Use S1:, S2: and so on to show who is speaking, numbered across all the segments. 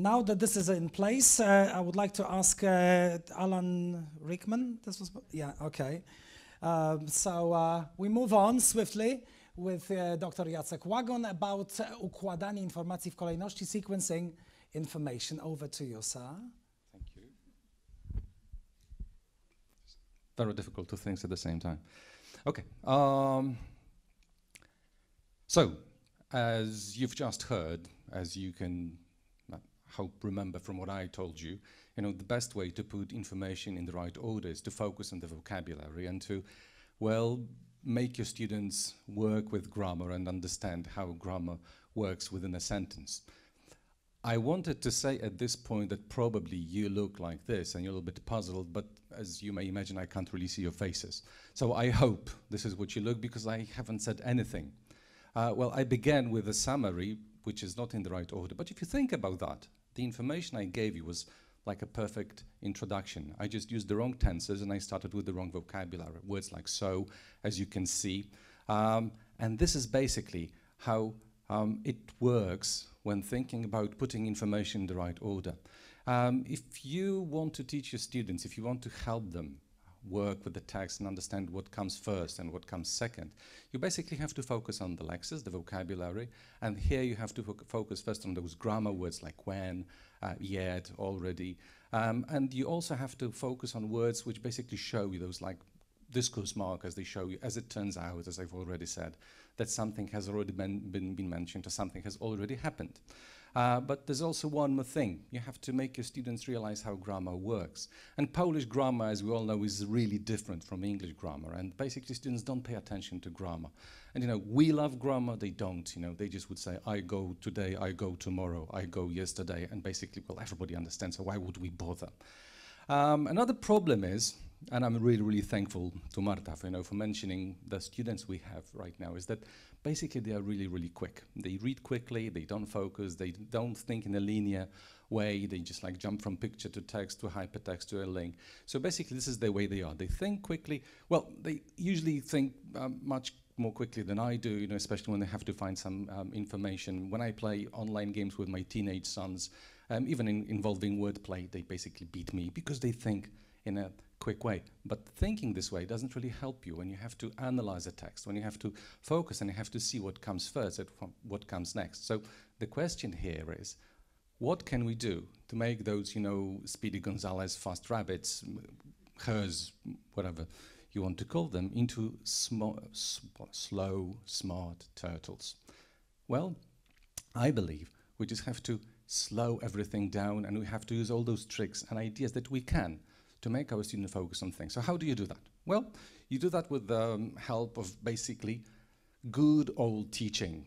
S1: Now that this is in place, I would like to ask Alan Rickman. This was, yeah, okay. So we move on swiftly with Dr. Jacek Łagun about układanie informacji w kolejności, sequencing information. Over to you, sir.
S2: Thank you. Very difficult two things at the same time. Okay. So, as you've just heard, as you can hope remember from what I told you, the best way to put information in the right order is to focus on the vocabulary and to, well, make your students work with grammar and understand how grammar works within a sentence. I wanted to say at this point that probably you look like this and you're a little bit puzzled, but as you may imagine, I can't really see your faces. So I hope this is what you look, because I haven't said anything. Well, I began with a summary, which is not in the right order, but if you think about that, the information I gave you was like a perfect introduction. I just used the wrong tenses and I started with the wrong vocabulary. Words like so, as you can see. And this is basically how it works when thinking about putting information in the right order. If you want to teach your students, if you want to help them work with the text and understand what comes first and what comes second, you basically have to focus on the lexis, the vocabulary, and here you have to focus first on those grammar words like when, yet, already, and you also have to focus on words which basically show you those like discourse markers. They show you, as it turns out, as I've already said, that something has already been mentioned or something has already happened. But there's also one more thing. You have to make your students realize how grammar works. And Polish grammar, as we all know, is really different from English grammar. And basically, students don't pay attention to grammar. And, we love grammar. They don't. They just would say, I go today, I go tomorrow, I go yesterday. And basically, well, everybody understands, so why would we bother? Another problem is, and I'm really, really thankful to Marta for mentioning the students we have right now, is that basically they are really, really quick. They read quickly, they don't focus, they don't think in a linear way, they just like jump from picture to text to hypertext to a link. So basically this is the way they are. They think quickly. Well, they usually think much more quickly than I do, especially when they have to find some information. When I play online games with my teenage sons, even involving wordplay, they basically beat me because they think in a quick way. But thinking this way doesn't really help you when you have to analyze a text, when you have to focus and you have to see what comes first and what comes next. So the question here is, what can we do to make those, Speedy Gonzales, fast rabbits, hers, whatever you want to call them, into slow, smart turtles? Well, I believe we just have to slow everything down, and we have to use all those tricks and ideas that we can to make our students focus on things. So how do you do that? Well, you do that with the help of basically good old teaching.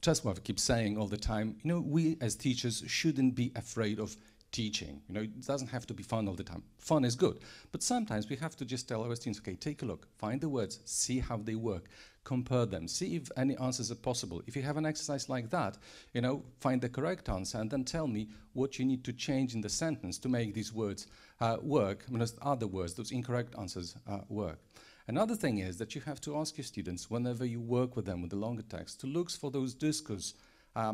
S2: Just what I keep saying all the time, we as teachers shouldn't be afraid of teaching. It doesn't have to be fun all the time. Fun is good, but sometimes we have to just tell our students, okay, take a look, find the words, see how they work, compare them, see if any answers are possible. If you have an exercise like that, find the correct answer and then tell me what you need to change in the sentence to make these words work, those other words, those incorrect answers work. Another thing is that you have to ask your students, whenever you work with them with the longer text, to look for those discourse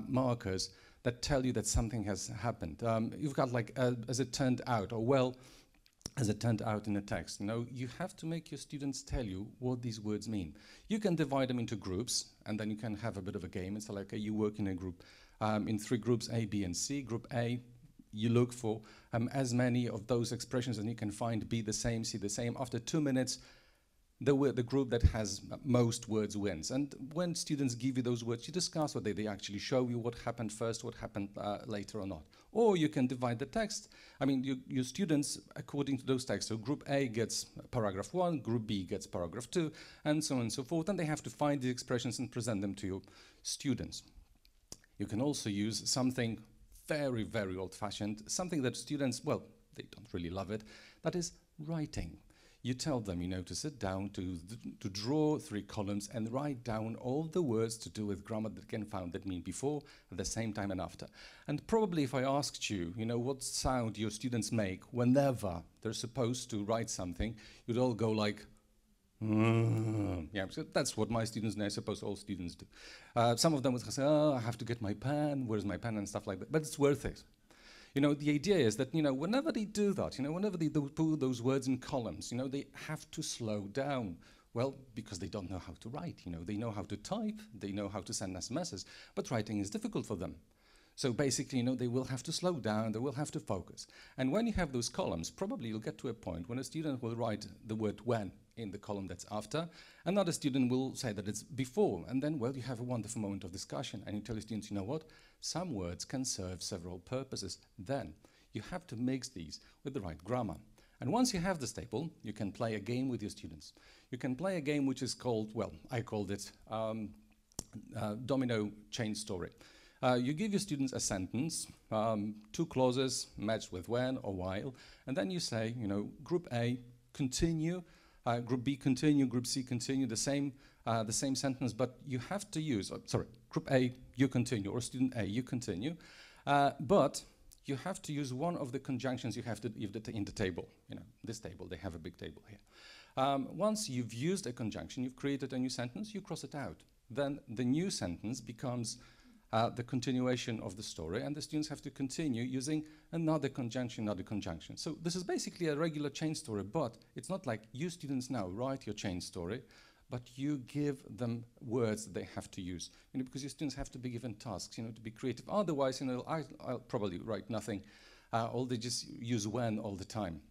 S2: markers that tell you that something has happened. You've got like, as it turned out, or well, as it turned out in the text. You have to make your students tell you what these words mean. You can divide them into groups, and then you can have a bit of a game. It's like you work in a group, in 3 groups, A, B, and C. Group A, you look for as many of those expressions as you can find, B the same, C the same. After 2 minutes, the group that has most words wins. And when students give you those words, you discuss whether they actually show you what happened first, what happened later or not. Or you can divide the text. Your students, according to those texts, so group A gets paragraph 1, group B gets paragraph 2, and so on and so forth, and they have to find the expressions and present them to your students. You can also use something very, very old-fashioned, something that students, well, they don't really love it, that is writing. You tell them, to sit down, to draw 3 columns and write down all the words to do with grammar that can found that mean before, at the same time and after. And probably if I asked you, what sound your students make whenever they're supposed to write something, you'd all go like, Yeah, so that's what my students do. I suppose all students do. Some of them would say, oh, I have to get my pen, where's my pen, and stuff like that. But it's worth it. You know, the idea is that, you know, whenever they do that, you know, whenever they put those words in columns, you know, they have to slow down. Well, because they don't know how to write, you know. They know how to type, they know how to send SMSs, but writing is difficult for them. So basically, you know, they will have to slow down, they will have to focus. And when you have those columns, probably you'll get to a point when a student will write the word when in the column that's after, another student will say that it's before, and then, well, you have a wonderful moment of discussion, and you tell your students, you know what, some words can serve several purposes. Then you have to mix these with the right grammar. And once you have this table, you can play a game with your students. You can play a game which is called, well, I called it domino chain story. You give your students a sentence, two clauses matched with when or while, and then you say, you know, group A, continue, group B, continue, group C, continue, the same sentence, but you have to use, group A, you continue, or student A, you continue, but you have to use one of the conjunctions you have to in the table. You know, this table, they have a big table here. Once you've used a conjunction, you've created a new sentence, you cross it out. Then the new sentence becomes the continuation of the story, and the students have to continue using another conjunction. So this is basically a regular chain story, but it's not like you students now write your chain story, but you give them words that they have to use, you know, because your students have to be given tasks, you know, to be creative. Otherwise, you know, I'll probably write nothing, or they just use when all the time.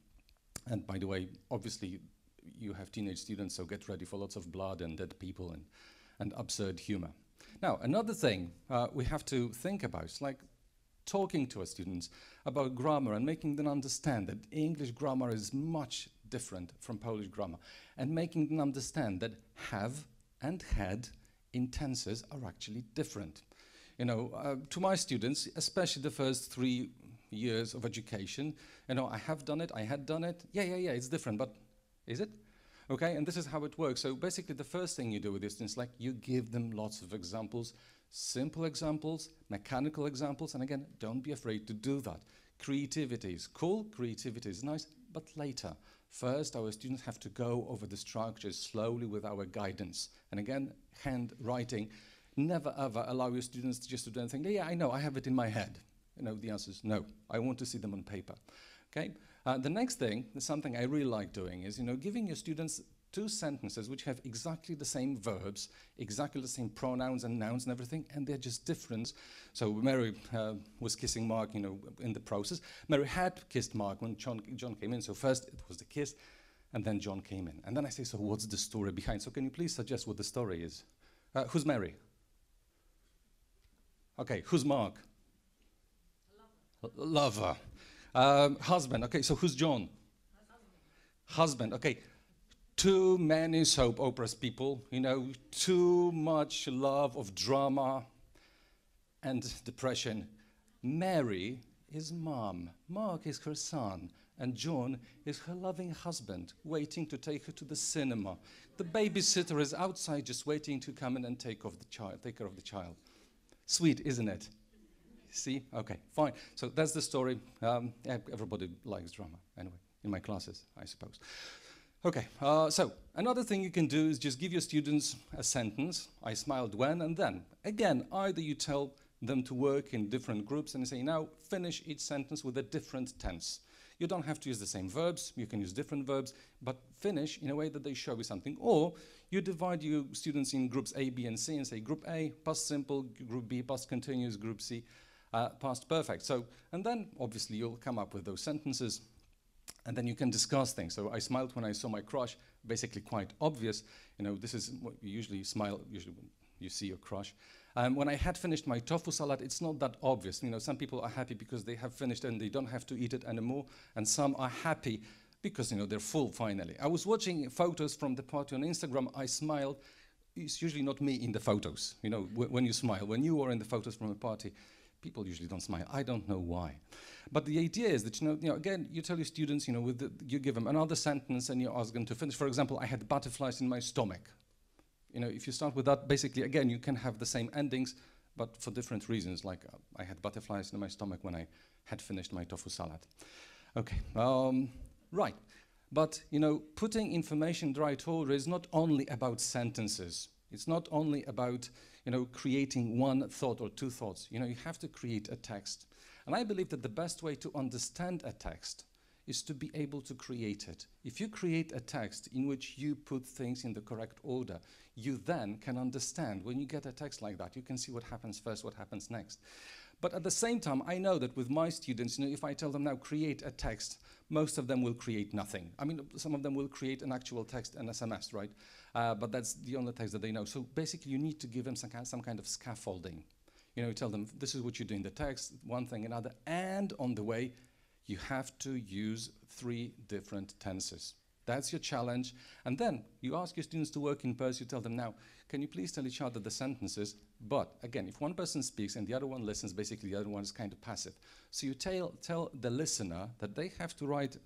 S2: And by the way, obviously, you have teenage students, so get ready for lots of blood and dead people and absurd humor. Now, another thing we have to think about is like talking to our students about grammar and making them understand that English grammar is much different from Polish grammar, and making them understand that have and had in tenses are actually different. You know, to my students, especially the first 3 years of education, you know, I have done it, I had done it, yeah, it's different, but is it? Okay, and this is how it works. So basically the first thing you do with this is like you give them lots of examples, simple examples, mechanical examples, and again, don't be afraid to do that. Creativity is cool, creativity is nice, but later. First, our students have to go over the structures slowly with our guidance. And again, handwriting. Never ever allow your students to just do anything. Yeah, I know, I have it in my head. You know, the answer is no. I want to see them on paper. Okay. The next thing, something I really like doing, is, you know, giving your students 2 sentences which have exactly the same verbs, exactly the same pronouns and nouns and everything, and they're just different. So Mary was kissing Mark, you know, in the process. Mary had kissed Mark when John came in. So first it was the kiss, and then John came in. And then I say, so what's the story behind? So can you please suggest what the story is? Who's Mary? Okay, who's Mark? Lover. Husband. Okay, so who's John? Husband. Okay. Too many soap operas, people, you know, too much love of drama and depression. Mary is mom, Mark is her son, and John is her loving husband, waiting to take her to the cinema. The babysitter is outside just waiting to come in and take care of the child. Sweet, isn't it? See? Okay, fine. So that's the story. Everybody likes drama, anyway, in my classes, I suppose. Okay, so another thing you can do is just give your students a sentence. I smiled when and then. Again, either you tell them to work in different groups and say, now finish each sentence with a different tense. You don't have to use the same verbs, you can use different verbs, but finish in a way that they show you something. Or you divide your students in groups A, B, and C and say group A, past simple, group B, past continuous, group C, past perfect. So, and then obviously you'll come up with those sentences, and then you can discuss things. So I smiled when I saw my crush, basically quite obvious. You know, this is what you usually smile, usually when you see your crush. When I had finished my tofu salad, it's not that obvious. You know, some people are happy because they have finished and they don't have to eat it anymore, and some are happy because, you know, they're full finally. I was watching photos from the party on Instagram, I smiled. It's usually not me in the photos, you know, when you smile. When you are in the photos from a party, people usually don't smile. I don't know why. But the idea is that, you know, again, you tell your students, you know, you give them another sentence and you ask them to finish. For example, I had butterflies in my stomach. You know, if you start with that, basically, again, you can have the same endings, but for different reasons. Like I had butterflies in my stomach when I had finished my tofu salad. Okay, right. But, you know, putting information in the right order is not only about sentences. It's not only about, you know, creating one thought or two thoughts. You know, you have to create a text. And I believe that the best way to understand a text is to be able to create it. If you create a text in which you put things in the correct order, you then can understand. When you get a text like that, you can see what happens first, what happens next. But at the same time, I know that with my students, you know, if I tell them now create a text, most of them will create nothing. I mean, some of them will create an actual text, an SMS, right? But that's the only text that they know. So basically, you need to give them some kind of scaffolding. You know, tell them this is what you do in the text, one thing, another, and on the way, you have to use 3 different tenses. That's your challenge. And then you ask your students to work in pairs. You tell them, now, can you please tell each other the sentences? But again, if one person speaks and the other one listens, basically the other one is kind of passive. So you tell the listener that they have to write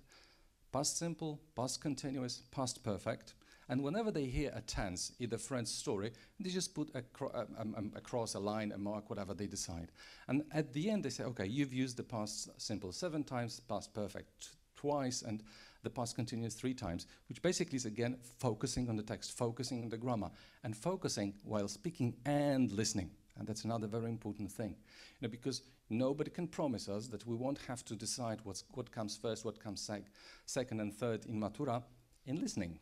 S2: past simple, past continuous, past perfect. And whenever they hear a tense, either French story, they just put across a line, a mark, whatever they decide. And at the end, they say, okay, you've used the past simple 7 times, past perfect twice, and the past continuous 3 times, which basically is, again, focusing on the text, focusing on the grammar, and focusing while speaking and listening. And that's another very important thing. You know, because nobody can promise us that we won't have to decide what comes first, what comes second and third in Matura in listening.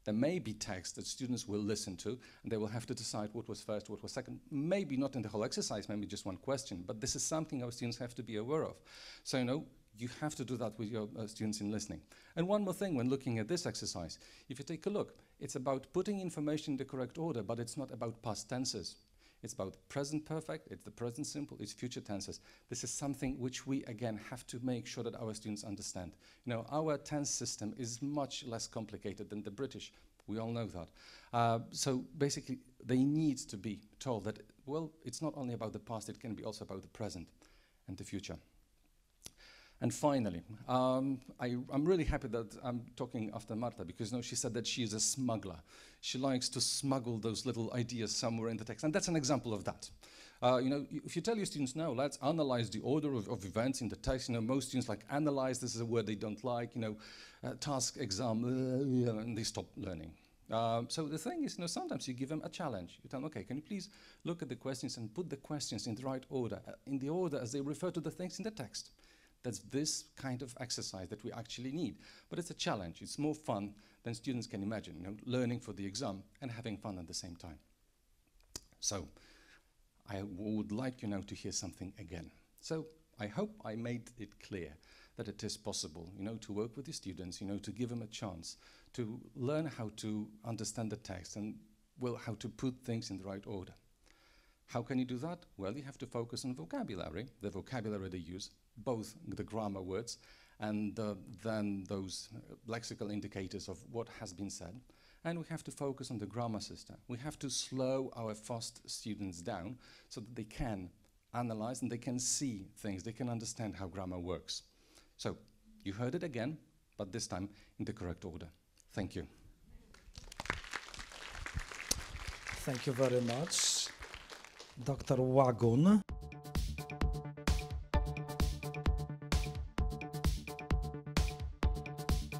S2: There may be text that students will listen to, and they will have to decide what was first, what was second. Maybe not in the whole exercise, maybe just one question, but this is something our students have to be aware of. So, you know, you have to do that with your students in listening. And one more thing when looking at this exercise, if you take a look, it's about putting information in the correct order, but it's not about past tenses. It's about present perfect, it's the present simple, it's future tenses. This is something which we, again, have to make sure that our students understand. You know, our tense system is much less complicated than the British. We all know that. So basically, they need to be told that, well, it's not only about the past, it can be also about the present and the future. And finally, I'm really happy that I'm talking after Marta, because, you know, she said that she is a smuggler. She likes to smuggle those little ideas somewhere in the text, and that's an example of that. You know, if you tell your students, no, let's analyze the order of events in the text, you know, most students like analyze, this is a word they don't like, you know, task, exam, and they stop learning. So the thing is, you know, sometimes you give them a challenge. You tell them, okay, can you please look at the questions and put the questions in the right order, in the order as they refer to the things in the text. That's this kind of exercise that we actually need. But it's a challenge. It's more fun than students can imagine, you know, learning for the exam and having fun at the same time. So I would like you now to hear something again. So I hope I made it clear that it is possible, you know, to work with the students, you know, to give them a chance to learn how to understand the text and, well, how to put things in the right order. How can you do that? Well, you have to focus on vocabulary, the vocabulary they use, both the grammar words and then those lexical indicators of what has been said. And we have to focus on the grammar system. We have to slow our fast students down so that they can analyze and they can see things, they can understand how grammar works. So you heard it again, but this time in the correct order. Thank you.
S1: Thank you very much, Dr. Łagun.